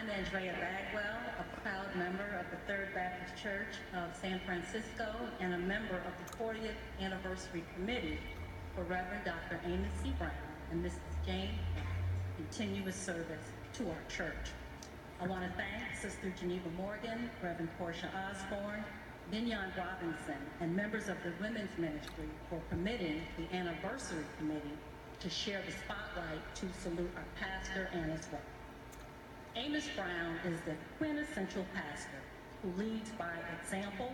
I'm Andria Bagwell, a proud member of the Third Baptist Church of San Francisco and a member of the 40th Anniversary Committee for Reverend Dr. Amos C. Brown and Mrs. Jane continuous service to our church. I want to thank Sister Geneva Morgan, Reverend Portia Osborne, Mignon Robinson, and members of the Women's Ministry for permitting the Anniversary Committee to share the spotlight to salute our pastor and his wife. Amos Brown is the quintessential pastor who leads by example,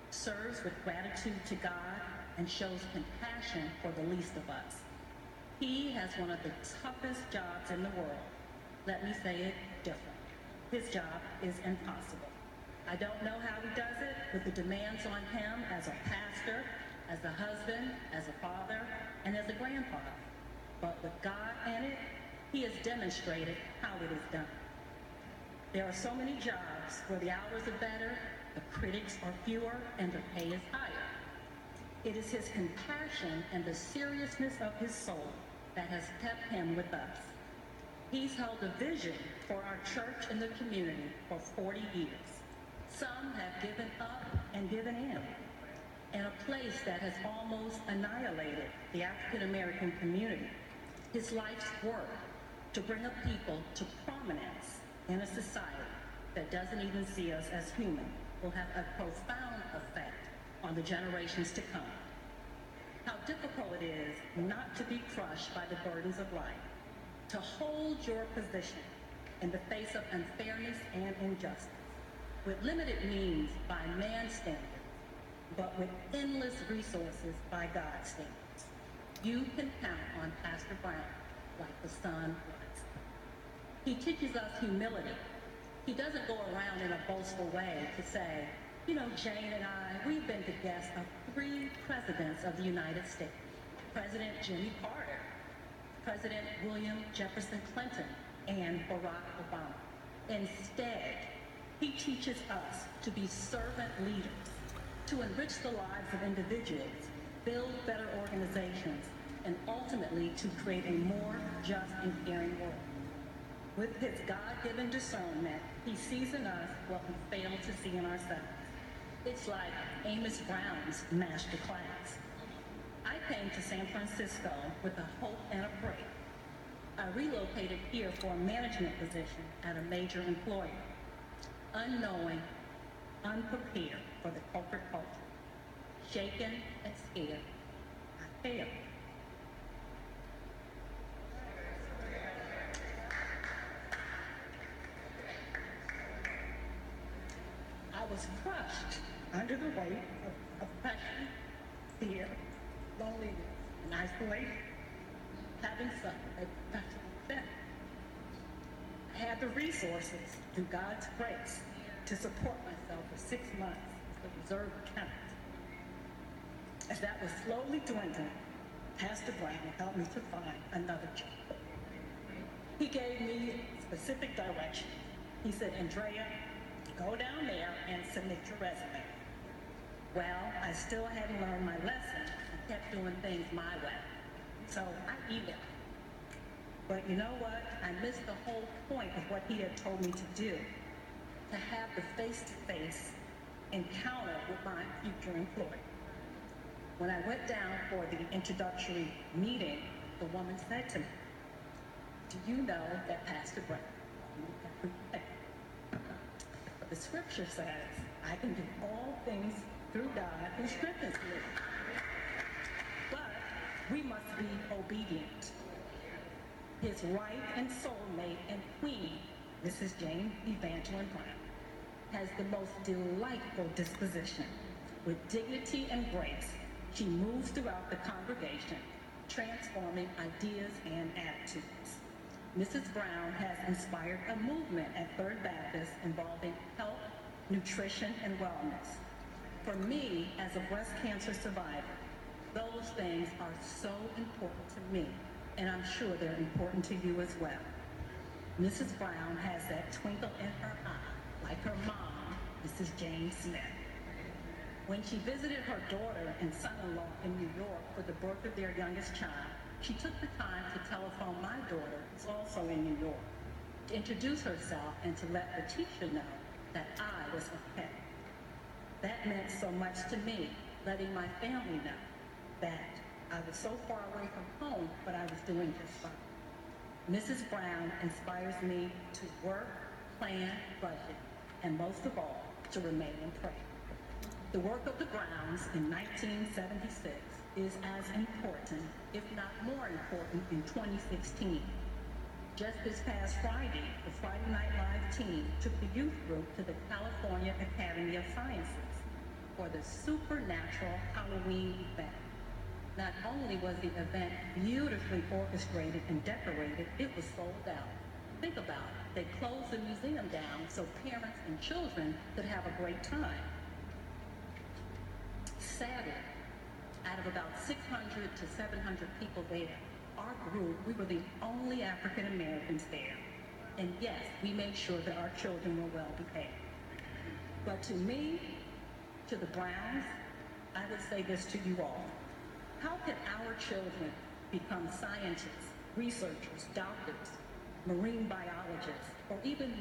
serves with gratitude to God, and shows compassion for the least of us. He has one of the toughest jobs in the world. Let me say it different. His job is impossible. I don't know how he does it with the demands on him as a pastor, as a husband, as a father, and as a grandfather. But with God in it, he has demonstrated how it is done. There are so many jobs where the hours are better, the critics are fewer, and the pay is higher. It is his compassion and the seriousness of his soul that has kept him with us. He's held a vision for our church and the community for 40 years. Some have given up and given in a place that has almost annihilated the African American community. His life's work to bring a people to prominence in a society that doesn't even see us as human will have a profound effect on the generations to come. How difficult it is not to be crushed by the burdens of life, to hold your position in the face of unfairness and injustice, with limited means by man's standards, but with endless resources by God's standards. You can count on Pastor Brown like the sun was. He teaches us humility. He doesn't go around in a boastful way to say, you know, Jane and I, we've been the guests of 3 presidents of the United States. President Jimmy Carter, President William Jefferson Clinton, and Barack Obama. Instead, he teaches us to be servant leaders, to enrich the lives of individuals, build better organizations, and ultimately to create a more just and caring world. With his God-given discernment, he sees in us what we fail to see in ourselves. It's like Amos Brown's master class. I came to San Francisco with a hope and a prayer. I relocated here for a management position at a major employer. Unknowing, unprepared for the corporate culture, shaken and scared, I failed. I was crushed under the weight of oppression, fear, loneliness, and isolation, having suffered a professional theft. I had the resources, through God's grace, to support myself for 6 months as a reserve accountant. As that was slowly dwindling, Pastor Brown helped me to find another job. He gave me specific direction. He said, Andrea, go down there and submit your resume. Well, I still hadn't learned my lesson and kept doing things my way. So I emailed. But you know what? I missed the whole point of what he had told me to do, to have the face-to-face encounter with my future employer. When I went down for the introductory meeting, the woman said to me, do you know that Pastor Brown knew everything? The scripture says, I can do all things through God who strengthens me. But we must be obedient. His wife and soulmate and queen, Mrs. Jane Evangeline Brown, has the most delightful disposition. With dignity and grace, she moves throughout the congregation, transforming ideas and attitudes. Mrs. Brown has inspired a movement at Third Baptist involving health, nutrition, and wellness. For me, as a breast cancer survivor, those things are so important to me, and I'm sure they're important to you as well. Mrs. Brown has that twinkle in her eye, like her mom, Mrs. Jane Smith. When she visited her daughter and son-in-law in New York for the birth of their youngest child, she took the time to telephone my daughter, who's also in New York. to introduce herself and to let the teacher know that I was okay. That meant so much to me, letting my family know that I was so far away from home, but I was doing just fine. Mrs. Brown inspires me to work, plan, budget, and most of all, to remain and pray. The work of the Browns in 1976 is as important, if not more important, in 2016. Just this past Friday, the Friday Night Live team took the youth group to the California Academy of Sciences for the Supernatural Halloween event. Not only was the event beautifully orchestrated and decorated, it was sold out. Think about it. They closed the museum down so parents and children could have a great time. Sadly, out of about 600 to 700 people there, our group, we were the only African Americans there. And yes, we made sure that our children were well behaved. But to me, to the Browns, I would say this to you all. How can our children become scientists, researchers, doctors, marine biologists, or even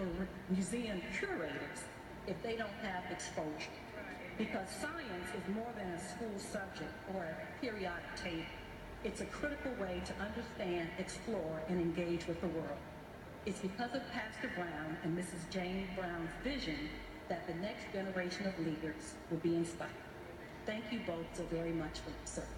museum curators if they don't have exposure? Because science is more than a school subject or a periodic table. It's a critical way to understand, explore, and engage with the world. It's because of Pastor Brown and Mrs. Jane Brown's vision that the next generation of leaders will be inspired. Thank you both so very much for your service.